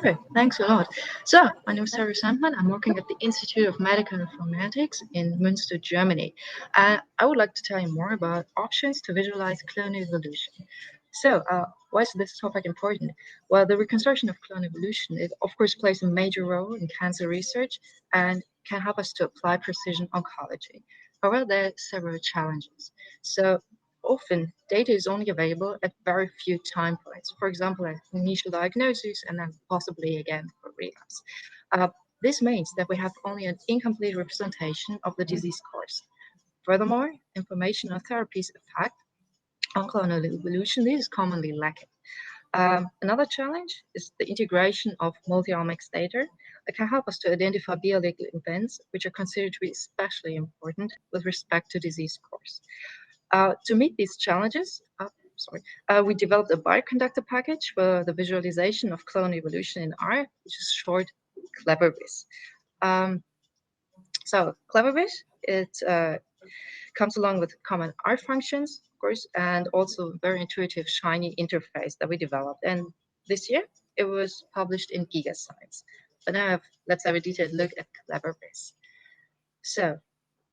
Perfect, thanks a lot. So, my name is Sandmann. I'm working at the Institute of Medical Informatics in Münster, Germany. I would like to tell you more about options to visualize clone evolution. So, why is this topic important? Well, the reconstruction of clone evolution, it of course plays a major role in cancer research and can help us to apply precision oncology. However, there are several challenges. So, often data is only available at very few time points, for example, at initial diagnosis and then possibly again for relapse. Uh, this means that we have only an incomplete representation of the disease course. Furthermore, information on therapy's effect on clonal evolution is commonly lacking. Another challenge is the integration of multi-omics data that can help us to identify biological events which are considered to be especially important with respect to disease course. To meet these challenges, we developed a bioconductor package for the visualization of clone evolution in R, which is short clevRvis. So clevRvis, it comes along with common R functions, of course, and also very intuitive, shiny interface that we developed. And this year, it was published in Giga Science. But now let's have a detailed look at clevRvis. So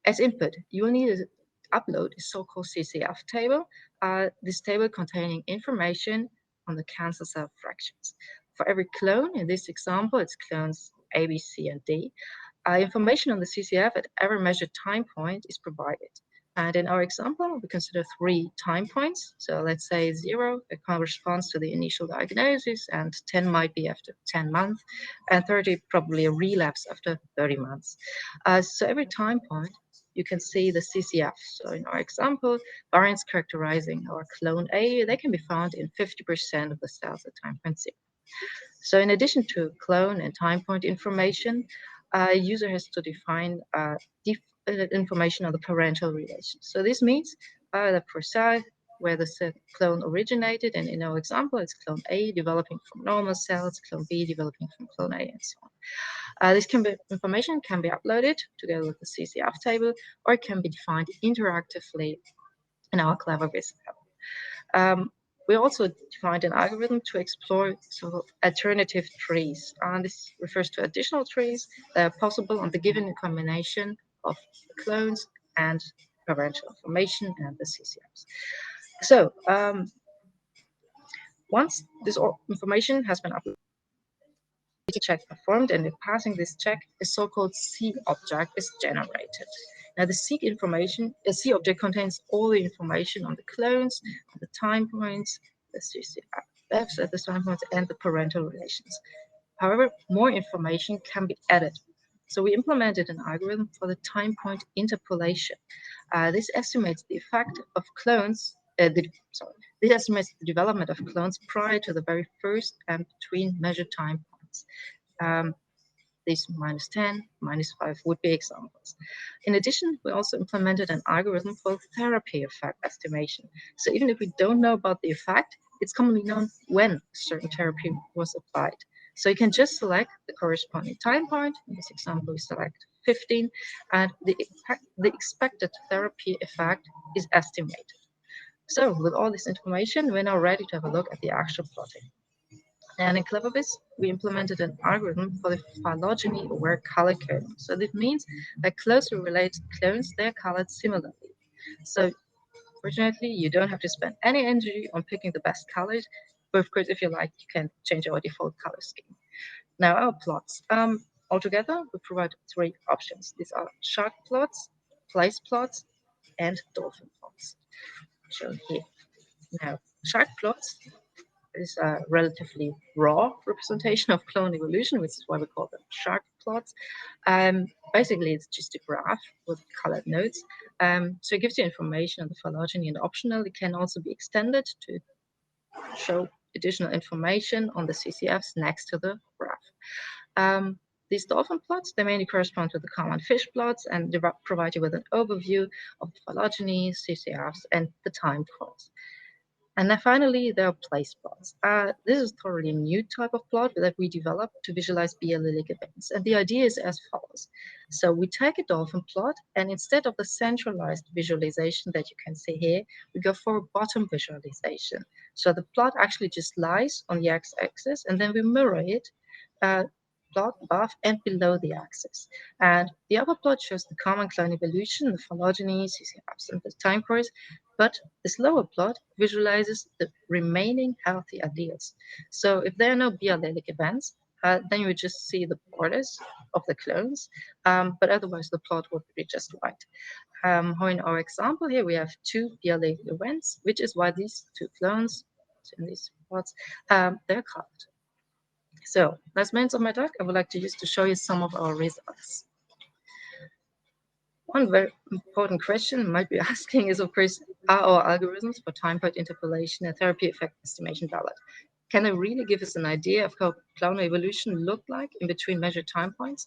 as input, you will need to upload a so-called CCF table. This table containing information on the cancer cell fractions. For every clone, in this example, it's clones A, B, C, and D. Information on the CCF at every measured time point is provided. And in our example, we consider 3 time points. So let's say 0, it corresponds to the initial diagnosis, and 10 might be after 10 months, and 30 probably a relapse after 30 months. So every time point, you can see the CCF. So in our example, variants characterizing our clone A, they can be found in 50% of the cells at time point 0. So in addition to clone and time point information, a user has to define information on the parental relation. So this means that for cell where the clone originated, and in our example, it's clone A developing from normal cells, clone B developing from clone A, and so on. This information can be uploaded together with the CCF table, or it can be defined interactively in our clevRvis app. We also defined an algorithm to explore alternative trees. And this refers to additional trees that are possible on the given combination of the clones and parental information and the CCFs. So once this information has been uploaded, a check performed, and in passing this check, a so-called C object is generated. Now, the seek information, a C object contains all the information on the clones, on the time points, the CCFs at the time points, and the parental relations. However, more information can be added. So we implemented an algorithm for the time point interpolation. This estimates the effect of clones. This estimates the development of clones prior to the very first and between measured time points. These -10, -5 would be examples. In addition, we also implemented an algorithm for therapy effect estimation. So even if we don't know about the effect, it's commonly known when a certain therapy was applied. So you can just select the corresponding time point. In this example, we select 15, and the expected therapy effect is estimated. So with all this information, we're now ready to have a look at the actual plotting. And in clevRvis, we implemented an algorithm for the phylogeny-aware color coding. So this means that closely related clones, they're colored similarly. So fortunately, you don't have to spend any energy on picking the best colors, but of course, if you like, you can change our default color scheme. Now our plots. Altogether, we provide 3 options. These are shark plots, place plots, and dolphin plots, shown here. Now, shark plots is a relatively raw representation of clone evolution, which is why we call them shark plots. Basically, it's just a graph with colored nodes. So it gives you information on the phylogeny, and optional, it can also be extended to show additional information on the CCFs next to the graph. These dolphin plots, they mainly correspond to the common fish plots, and they provide you with an overview of the phylogeny, CCFs, and the time course. And then finally, there are place plots. This is totally a new type of plot that we developed to visualize biallelic events. And the idea is as follows. So we take a dolphin plot, and instead of the centralized visualization that you can see here, we go for a bottom visualization. So the plot actually just lies on the x-axis, and then we mirror it, plot above and below the axis. And the upper plot shows the common clone evolution, the phylogenies, you see ups and the time course, but this lower plot visualizes the remaining healthy alleles. So if there are no biallelic events, then you would just see the borders of the clones, but otherwise the plot would be just white. In our example here, we have two biallelic events, which is why these two clones, in these plots, they're colored. So, as minutes of my talk, I would like to use to show you some of our results. One very important question you might be asking is, of course, are our algorithms for time point interpolation and therapy effect estimation valid? Can they really give us an idea of how clonal evolution looked like in between measured time points?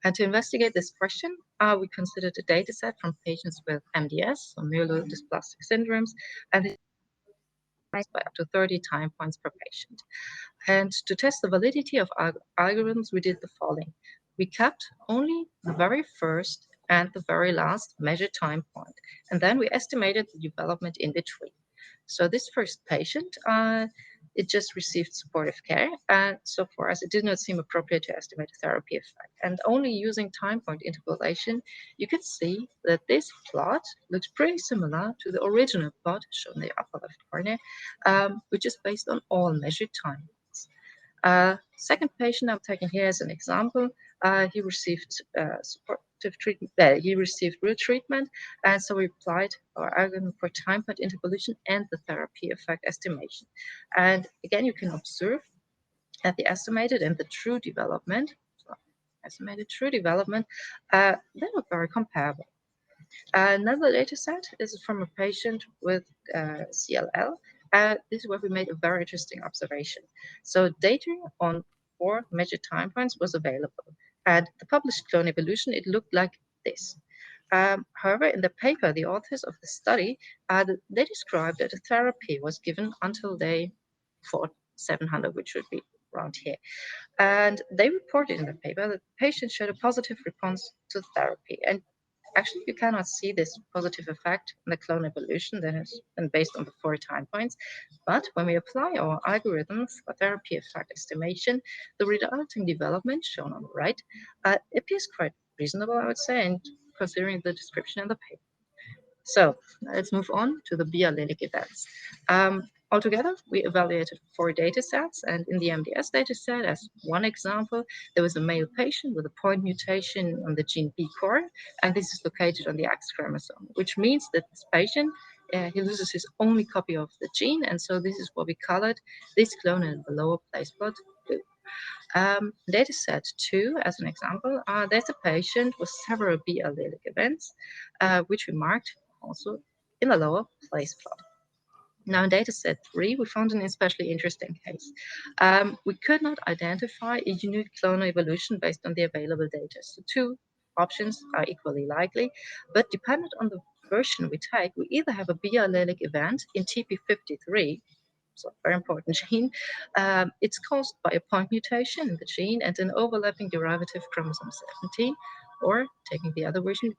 And to investigate this question, we considered a data set from patients with MDS, or myelodysplastic syndromes, and by up to 30 time points per patient. And to test the validity of our algorithms, we did the following. We kept only the very first and the very last measured time point, and then we estimated the development in between. So this first patient, it just received supportive care, and so for us, it did not seem appropriate to estimate a therapy effect. And only using time point interpolation, you could see that this plot looks pretty similar to the original plot shown in the upper left corner, which is based on all measured time. Second patient I'm taking here as an example, he received supportive treatment. He received real treatment, and so we applied our algorithm for time point interpolation and the therapy effect estimation. And again, you can observe that the estimated and the true development, they look very comparable. Another data set is from a patient with CLL. This is where we made a very interesting observation. So data on 4 measured time points was available. And the published clone evolution, it looked like this. However, in the paper, the authors of the study, they described that a therapy was given until day 700, which would be around here. And they reported in the paper that patients showed a positive response to therapy. And actually, you cannot see this positive effect in the clone evolution that has been based on the 4 time points. But when we apply our algorithm for therapy effect estimation, the resulting development shown on the right appears quite reasonable, I would say, and considering the description in the paper. So let's move on to the biallelic events. Altogether, we evaluated 4 data sets, and in the MDS data set, as one example, there was a male patient with a point mutation on the gene B core, and this is located on the X chromosome, which means that this patient, he loses his only copy of the gene, and so this is what we colored this clone in the lower place plot blue. Data set 2, as an example, there's a patient with several biallelic events, which we marked also in the lower place plot. Now in data set 3, we found an especially interesting case. We could not identify a unique clonal evolution based on the available data. So 2 options are equally likely, but dependent on the version we take, we either have a biallelic event in TP53, so a very important gene. It's caused by a point mutation in the gene and an overlapping derivative chromosome 17, or taking the other version,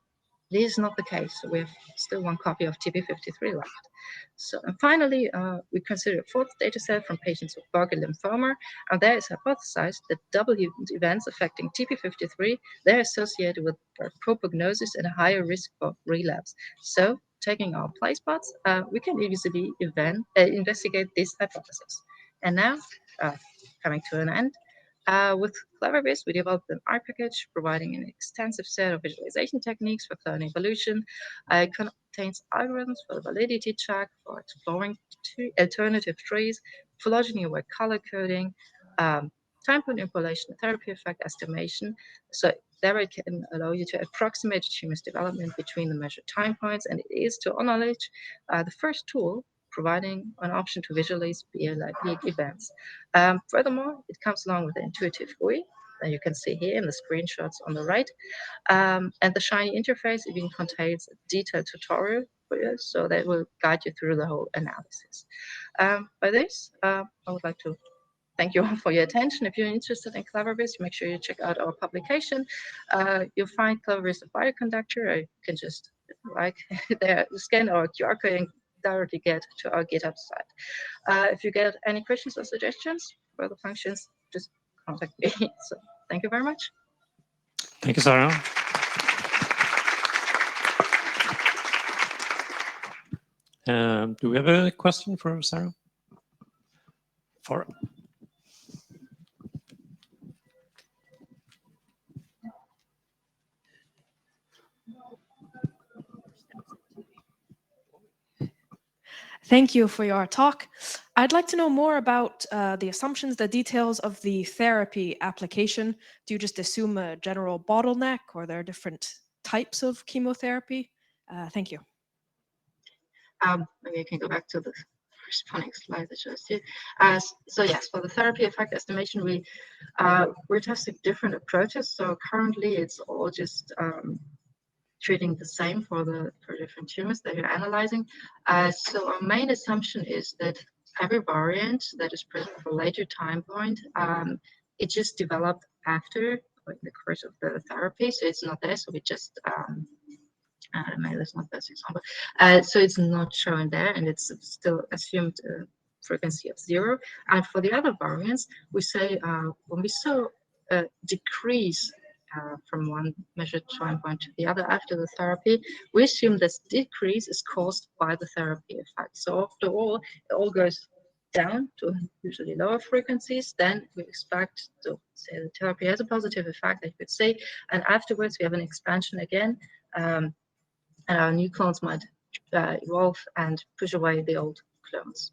this is not the case. So we have still one copy of TP53 left. So, and finally, we consider a 4th data set from patients with Burkitt lymphoma, and there is hypothesized that double events affecting TP53, they're associated with poor prognosis and a higher risk for relapse. So, taking our play spots, we can easily investigate this hypothesis. And now, coming to an end, with clevRvis, we developed an R package providing an extensive set of visualization techniques for clone evolution. It contains algorithms for the validity check, for exploring alternative trees, phylogeny-aware color coding, time point interpolation, therapy effect estimation. So there it can allow you to approximate tumor's development between the measured time points, and it is, to our knowledge, the first tool providing an option to visualize biallelic events. Furthermore, it comes along with an intuitive GUI that you can see here in the screenshots on the right. And the Shiny interface even contains a detailed tutorial for you, so that will guide you through the whole analysis. By this, I would like to thank you all for your attention. If you're interested in clevRvis, make sure you check out our publication. You'll find clevRvis a bioconductor, or you can just scan our QR code and directly get to our GitHub site. If you get any questions or suggestions for the functions, just contact me. So thank you very much. Thank you, Sarah. Do we have a question for Sarah? Thank you for your talk. I'd like to know more about the assumptions, the details of the therapy application. Do you just assume a general bottleneck, or there are different types of chemotherapy? Thank you. Maybe I can go back to the corresponding slide that shows you. So yes, for the therapy effect estimation, we're testing different approaches. So currently it's all just treating the same for different tumors that you're analyzing. So our main assumption is that every variant that is present for a later time point, it just developed after in the course of the therapy. So it's not there. So we just maybe that's not the best example. So it's not shown there, and it's still assumed frequency of 0. And for the other variants, we say when we saw a decrease from one measured time point to the other after the therapy, we assume this decrease is caused by the therapy effect. So after all, it all goes down to usually lower frequencies. Then we expect to say the therapy has a positive effect, I could say, and afterwards we have an expansion again. And our new clones might evolve and push away the old clones.